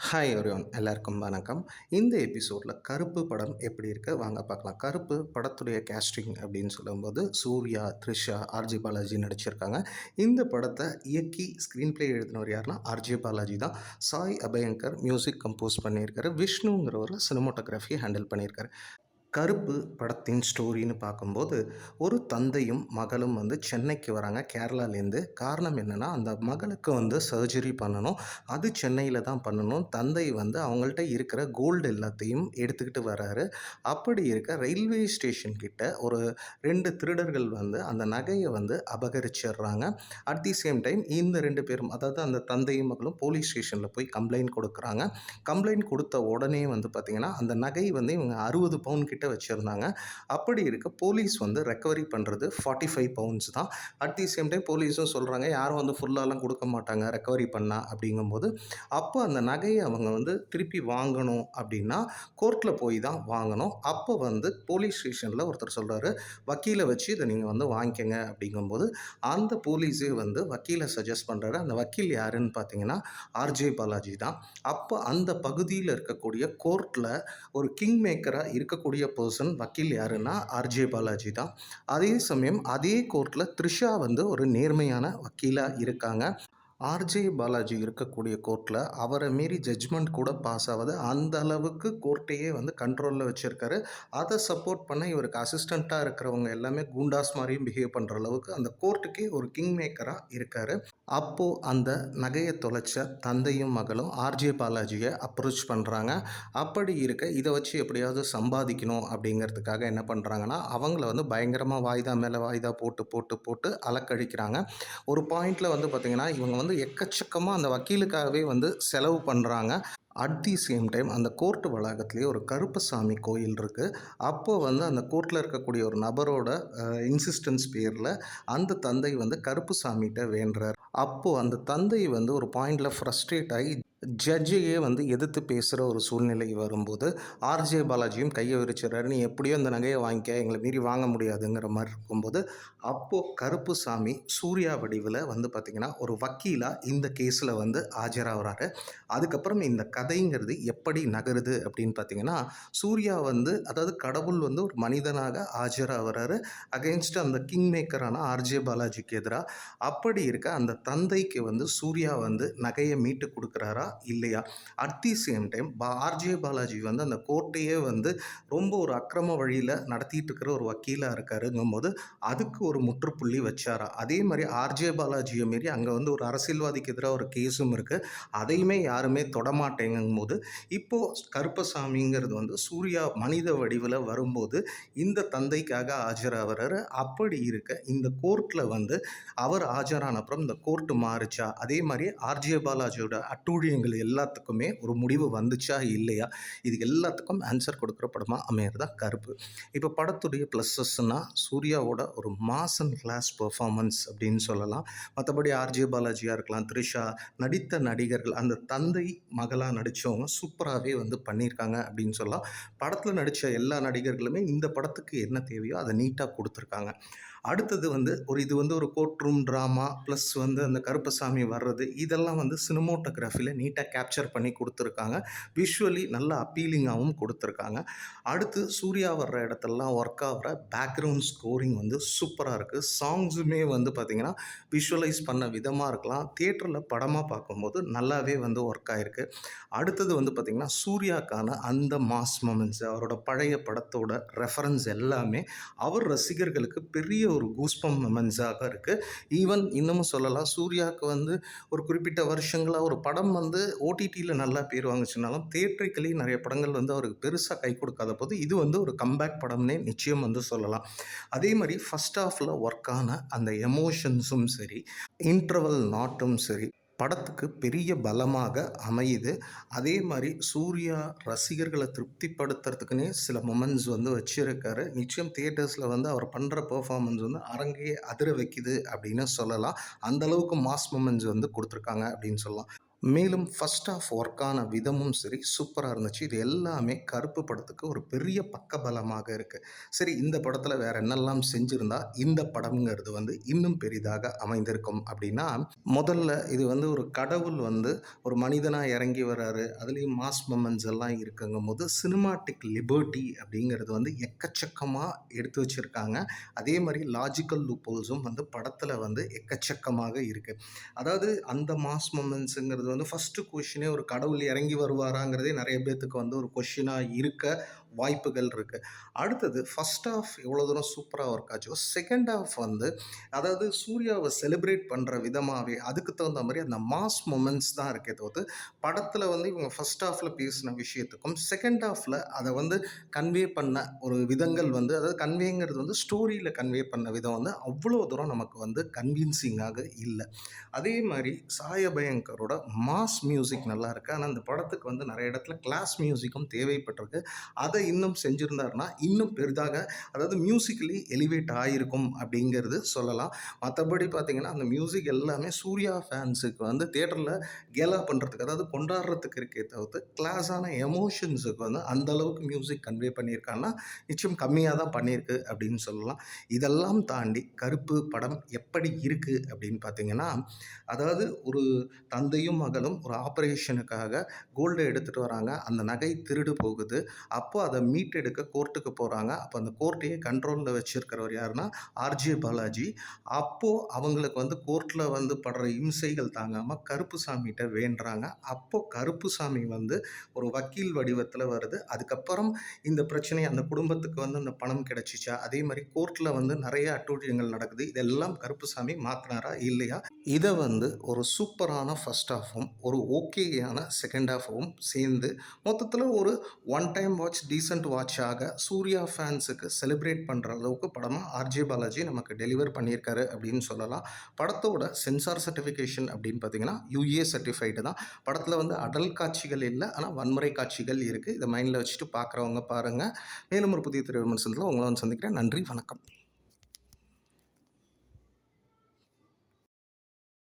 Hi everyone எல்லாருக்கும் வணக்கம். இந்த எபிசோடில் கருப்பு படம் எப்படி இருக்கு வாங்க பார்க்கலாம். கருப்பு படத்துடைய கேஸ்டிங் அப்படின்னு சொல்லும்போது சூர்யா, த்ரிஷா, ஆர்ஜே பாலாஜி நடிச்சிருக்காங்க. இந்த படத்தை இயக்கி ஸ்க்ரீன் பிளே எழுதினவர் யாருன்னா ஆர்ஜே பாலாஜி தான். சாய் அபயங்கர் மியூசிக் கம்போஸ் பண்ணியிருக்காரு. விஷ்ணுங்கிறவர் சினிமோட்டோகிராஃபி ஹேண்டில் பண்ணியிருக்காரு. கருப்பு படத்தின் ஸ்டோரின்னு பார்க்கும்போது, ஒரு தந்தையும் மகளும் வந்து சென்னைக்கு வராங்க கேரளாலேருந்து. காரணம் என்னென்னா, அந்த மகளுக்கு வந்து சர்ஜரி பண்ணணும். அது சென்னையில் தான் பண்ணணும். தந்தை வந்து அவங்கள்ட்ட இருக்கிற கோல்டு எல்லாத்தையும் எடுத்துக்கிட்டு வராரு. அப்படி இருக்க ரயில்வே ஸ்டேஷன் கிட்ட ஒரு 2 திருடர்கள் வந்து அந்த நகையை வந்து அபகரிச்சிடுறாங்க. அட் தி சேம் டைம் இந்த 2 பேரும், அதாவது அந்த தந்தையும் மகளும் போலீஸ் ஸ்டேஷனில் போய் கம்ப்ளைண்ட் கொடுக்குறாங்க. கம்ப்ளைண்ட் கொடுத்த உடனே வந்து பார்த்திங்கன்னா, அந்த நகை வந்து இவங்க 60 பவுன் கிட்ட வச்சுருந்தாங்க. அப்படி இருக்க போலீஸ் வந்து ரெக்கவரி பண்ணுறது 45 பவுண்ட்ஸ் தான். அட் தி சேம் டைம் போலீஸும் சொல்கிறாங்க, யாரும் வந்து ஃபுல்லாலாம் கொடுக்க மாட்டாங்க ரெக்கவரி பண்ணால். அப்படிங்கும்போது அப்போ அந்த நகையை அவங்க வந்து திருப்பி வாங்கணும் அப்படின்னா கோர்ட்டில் போய் தான் வாங்கணும். அப்போ வந்து போலீஸ் ஸ்டேஷனில் ஒருத்தர் சொல்கிறாரு, வக்கீலை வச்சு இதை நீங்கள் வந்து வாங்கிக்கங்க. அப்படிங்கும்போது அந்த போலீஸே வந்து வக்கீலை சஜஸ்ட் பண்ணுறாரு. அந்த வக்கீல் யாருன்னு பார்த்தீங்கன்னா ஆர்ஜே பாலாஜி தான். அப்போ அந்த பகுதியில் இருக்கக்கூடிய கோர்ட்டில் ஒரு கிங் மேக்கராக இருக்கக்கூடிய பர்சன் வக்கீல் யாருன்னா ஆர்ஜே பாலாஜி தான். அதே சமயம் அதே கோர்ட்டில் த்ரிஷா வந்து ஒரு நேர்மையான வக்கீலாக இருக்காங்க. ஆர்ஜே பாலாஜி இருக்கக்கூடிய கோர்ட்டில் அவரை மீறி ஜட்ஜ்மெண்ட் கூட பாஸ் ஆகுது. அந்த அளவுக்கு கோர்ட்டையே வந்து கண்ட்ரோலில் வச்சுருக்காரு. அதை சப்போர்ட் பண்ண இவருக்கு அசிஸ்டண்ட்டாக இருக்கிறவங்க எல்லாமே கூண்டாஸ் மாதிரியும் பிஹேவ் பண்ணுற அளவுக்கு அந்த கோர்ட்டுக்கே ஒரு கிங் மேக்கராக இருக்கார். அப்போது அந்த நகையை தொலைச்ச தந்தையும் மகளும் ஆர்ஜே பாலாஜியை அப்ரோச் பண்ணுறாங்க. அப்படி இருக்க இதை வச்சு எப்படியாவது சம்பாதிக்கணும் அப்படிங்கிறதுக்காக என்ன பண்ணுறாங்கன்னா, அவங்கள வந்து பயங்கரமாக வாய்தா மேலே வாய்தா போட்டு போட்டு போட்டு அலக்கழிக்கிறாங்க. ஒரு பாயிண்டில் வந்து பார்த்திங்கன்னா, இவங்க வந்து எக்கச்சக்கமாக அந்த வக்கீலுக்காகவே வந்து செலவு பண்ணுறாங்க. அட் தி சேம் டைம் அந்த கோர்ட்டு வளாகத்திலேயே ஒரு கருப்பசாமி கோயில் இருக்குது. அப்போது வந்து அந்த கோர்ட்டில் இருக்கக்கூடிய ஒரு நபரோட இன்சிஸ்டன்ஸ் பேரில் அந்த தந்தை வந்து கருப்புசாமிகிட்ட வேண்டுறார். அப்போது அந்த தந்தை வந்து ஒரு பாயிண்டில் ஃப்ரஸ்ட்ரேட் ஆகி ஜட்ஜையே வந்து எதிர்த்து பேசுகிற ஒரு சூழ்நிலை வரும்போது ஆர்ஜே பாலாஜியும் கையை விரிச்சிடறாரு. நீ எப்படியோ அந்த நகையை வாங்கிக்க, எங்களை மீறி வாங்க முடியாதுங்கிற மாதிரி இருக்கும்போது அப்போது கருப்புசாமி சூர்யா வடிவில் வந்து பார்த்திங்கன்னா ஒரு வக்கீலாக இந்த கேஸில் வந்து ஆஜராகிறாரு. அதுக்கப்புறம் இந்த கதைங்கிறது எப்படி நகருது அப்படின்னு பார்த்திங்கன்னா, சூர்யா வந்து, அதாவது கடவுள் வந்து ஒரு மனிதனாக ஆஜராகிறாரு அகெயின்ஸ்ட் அந்த கிங் மேக்கரான ஆர்ஜே பாலாஜிக்கு எதிராக. அப்படி இருக்க அந்த தந்தைக்கு வந்து சூர்யா வந்து நகையை மீட்டு கொடுக்குறாரா இல்லையா? At the same time RJ Balaji வந்து அந்த கோர்ட்டையே வந்து ரொம்ப ஒரு அக்கிரம வழியில் நடத்திட்டு இருக்கிற ஒரு வக்கீலாக இருக்காருங்கும்போது அதுக்கு ஒரு முற்றுப்புள்ளி வச்சாரா? அதே மாதிரி ஆர்ஜே பாலாஜியை மாரி அங்கே வந்து ஒரு அரசியல்வாதிக்கு எதிராக ஒரு கேஸும் இருக்குது. அதையுமே யாருமே தொடமாட்டேங்கும் போது இப்போது கருப்பசாமிங்கிறது வந்து சூர்யா மனித வடிவில் வரும்போது இந்த தந்தைக்காக ஆஜராகிறாரு. அப்படி இருக்க இந்த கோர்ட்டில் வந்து அவர் ஆஜரான அப்புறம் இந்த கோர்ட்டு மாறுச்சா? அதே மாதிரி ஆர்ஜே பாலாஜியோட அட்டூழியங்கள் எல்லாத்துக்குமே ஒரு முடிவு வந்துச்சா இல்லையா? இது எல்லாத்துக்கும் ஆன்சர் கொடுக்குற படமாக அமையிறது தான் கருப்பு. இப்போ படத்துடைய ப்ளஸஸ்னால் சூர்யாவோட ஒரு மாஸ் அண்ட் கிளாஸ் பெர்ஃபார்மன்ஸ் அப்படின்னு சொல்லலாம். மற்றபடி ஆர்ஜே பாலாஜியாக இருக்கலாம், த்ரிஷா, நடித்த நடிகர்கள், அந்த தந்தை மகளாக நடித்தவங்க சூப்பராகவே வந்து பண்ணியிருக்காங்க அப்படின்னு சொல்லலாம். படத்தில் நடித்த எல்லா நடிகர்களுமே இந்த படத்துக்கு என்ன தேவையோ அதை நீட்டாக கொடுத்துருக்காங்க. அடுத்தது வந்து இது வந்து ஒரு கோர்ட் ரூம் ட்ராமா ப்ளஸ் வந்து அந்த கருப்பசாமி வர்றது இதெல்லாம் வந்து சினிமோட்டோகிராஃபியில் நீட்டாக கேப்சர் பண்ணி கொடுத்துருக்காங்க. விஷுவலி நல்ல அப்பீலிங்காகவும் கொடுத்துருக்காங்க. அடுத்து சூர்யா வர்ற இடத்துலலாம் ஒர்க் ஆகிற பேக்ரவுண்ட் ஸ்கோரிங் வந்து சூப்பராக இருக்குது. சாங்ஸுமே வந்து பார்த்திங்கன்னா விஷுவலைஸ் பண்ண விதமாக இருக்கலாம், தியேட்டரில் படமாக பார்க்கும்போது நல்லாவே வந்து ஒர்க் ஆகிருக்கு. அடுத்தது வந்து பார்த்திங்கன்னா சூர்யாக்கான அந்த மாஸ் மொமெண்ட்ஸ், அவரோட பழைய படத்தோட ரெஃபரன்ஸ் எல்லாமே அவர் ரசிகர்களுக்கு பெரிய ஒரு கூஸ்பம் மொமெண்ட்ஸாக இருக்குது. ஈவன் இன்னமும் சொல்லலாம், சூர்யாவுக்கு வந்து ஒரு குறிப்பிட்ட வருஷங்களாக ஒரு படம் வந்து ஓடிடியில் நல்லா பேர் வாங்குச்சுனாலும் தியேட்ரிக்கலி நிறைய படங்கள் வந்து அவருக்கு பெருசாக கை கொடுக்காத போது இது வந்து ஒரு கம்பேக் படம்னே நிச்சயம் வந்து சொல்லலாம். அதே மாதிரி ஃபஸ்ட் ஹாஃபில் ஒர்க்கான அந்த எமோஷன்ஸும் சரி, இன்டர்வல் நாட்டும் சரி படத்துக்கு பெரிய பலமாக அமையுது. அதே மாதிரி சூர்யா ரசிகர்களை திருப்திப்படுத்துறதுக்குன்னே சில மொமெண்ட்ஸ் வந்து வச்சுருக்காரு. நிச்சயம் தியேட்டர்ஸில் வந்து அவர் பண்ணுற பெர்ஃபார்மன்ஸ் வந்து அரங்கையே அதிர வைக்குது அப்படின்னு சொல்லலாம். அந்தளவுக்கு மாஸ் மொமெண்ட்ஸ் வந்து கொடுத்துருக்காங்க அப்படின்னு சொல்லலாம். மேலும் ஃபர்ஸ்ட் ஹாஃப் ஒர்க் ஆன விதமும் சரி, சூப்பரா இருந்துச்சு. இது எல்லாமே கருப்பு படத்துக்கு ஒரு பெரிய பக்கபலமாக இருக்கு. சரி, இந்த படத்துல வேற என்னெல்லாம் செஞ்சிருந்தா, இந்த படம்ங்கிறது வந்து இன்னும் பெரிதாக அமைந்திருக்கும் அப்டின்னா, முதல்ல இது வந்து ஒரு கடவுள் வந்து ஒரு மனிதனா இறங்கி வராரு. அதுலயும் மாஸ் மொமெண்ட்ஸ் எல்லாம் இருக்குங்கும்போது, சினிமாட்டிக் லிபர்ட்டி அப்படிங்கிறது வந்து எக்கச்சக்கமா எடுத்து வச்சிருக்காங்க. அதே மாரி லாஜிக்கல் லூப்ஹோல்ஸும் வந்து படத்துல வந்து எக்கச்சக்கமாக இருக்கு. அதாவது அந்த மாஸ் மொமெண்ட்ஸுங்கிறது வந்து ஃபர்ஸ்ட் கொஸ்டினே ஒரு கடவுள் இறங்கி வருவாராங்கிறதே நிறைய பேத்துக்கு வந்து ஒரு கொஸ்டினா இருக்க வாய்ப்புகள் இருக்கு. அடுத்தது ஃபர்ஸ்ட் ஹாஃப் எவ்வளோ தூரம் சூப்பராக ஒர்க் ஆச்சோ, செகண்ட் ஹாஃப் வந்து அதாவது சூர்யாவை செலிப்ரேட் பண்ணுற விதமாகவே அதுக்கு தகுந்த மாதிரி அந்த மாஸ் மொமெண்ட்ஸ் தான் இருக்கே தவிர்த்து படத்தில் வந்து இவங்க ஃபர்ஸ்ட் ஹாஃபில் பேசின விஷயத்துக்கும் செகண்ட் ஹாஃபில் அதை வந்து கன்வே பண்ண ஒரு விதங்கள் வந்து அதாவது கன்வேங்கிறது வந்து ஸ்டோரியில் கன்வே பண்ண விதம் வந்து அவ்வளோ தூரம் நமக்கு வந்து கன்வின்சிங்காக இல்லை. அதே மாதிரி சாயபயங்கரோட மாஸ் மியூசிக் நல்லா இருக்கு. ஆனால் அந்த படத்துக்கு வந்து நிறைய இடத்துல கிளாஸ் மியூசிக்கும் தேவைப்பட்டிருக்கு. அதை இன்னும் செஞ்சிருந்தாருன்னா இன்னும் பெரிதாக அதாவது மியூசிக்கலி எலிவேட் ஆகிருக்கும் அப்படிங்கிறது சொல்லலாம். மற்றபடி பார்த்தீங்கன்னா அந்த மியூசிக் எல்லாமே சூர்யா ஃபேன்ஸுக்கு வந்து தேட்டரில் கேலா பண்ணுறதுக்கு அதாவது கொண்டாடுறதுக்கு இருக்கே தவிர்த்து கிளாஸான எமோஷன்ஸுக்கு வந்து அந்த அளவுக்கு மியூசிக் கன்வே பண்ணியிருக்காங்கன்னா நிச்சயம் கம்மியாக தான் பண்ணியிருக்கு அப்படின்னு சொல்லலாம். இதெல்லாம் தாண்டி கருப்பு படம் எப்படி இருக்குது அப்படின்னு பார்த்தீங்கன்னா, அதாவது ஒரு தந்தையும் மகளும் ஒரு ஆப்பரேஷனுக்காக கோல்ட எடுத்துட்டு வராங்க. அந்த நகை திருடு போகுது. அப்போ அத மீட்டெடுக்க கோர்ட்டுக்கு போறாங்க. அப்போ அந்த கோர்ட்டையே கண்ட்ரோல்ல வச்சிருக்கிறவர் யாருன்னா, ஆர்ஜே பாலாஜி. அப்போ அவங்களுக்கு வந்து கோர்ட்ல வந்து படுற இம்சைகள் தாங்காம கருப்புசாமிட்ட வேண்டுறாங்க. அப்போ கருப்புசாமி வந்து ஒரு வக்கீல் வடிவத்தில வருது. அதுக்கப்புறம் இந்த பிரச்சனை அந்த குடும்பத்துக்கு வந்து அந்த பணம் கிடைச்சுச்சா? அதே மாரி கோர்ட்ல வந்து நெறைய அட்டூழியங்கள் நடக்குது. இதெல்லாம் கருப்புசாமி மாத்துனாரா? இல்லையா? இத வந்து ஒரு சூப்பரான ஃபர்ஸ்ட் ஹாஃபும், ஒரு ஓகேயான செகண்ட் ஹாஃபும் சேர்ந்து மொத்தத்தில ஒரு ஒன் டைம் வாட்ச், டீசென்ட் வாட்சாக சூர்யா ஃபேன்ஸுக்கு செலிப்ரேட் பண்ற அளவுக்கு படமா ஆர்ஜே பாலாஜி நமக்கு டெலிவர் பண்ணியிருக்காரு அப்படின்னு சொல்லலாம். படத்தோட சென்சார் சர்டிஃபிகேஷன் அப்படின்னு பார்த்தீங்கன்னா, யுஏ சர்டிஃபைடு தான். படத்தில வந்து அடல்ட் காட்சிகள் இல்ல. ஆனா வன்முறை காட்சிகள் இருக்கு. இத மைண்ட்ல வச்சுட்டு பார்க்குறவங்க பாருங்க. மேலும் ஒரு புதிய திரை விமர்சனத்தில உங்கள வந்து சந்திக்கிறேன். நன்றி, வணக்கம்.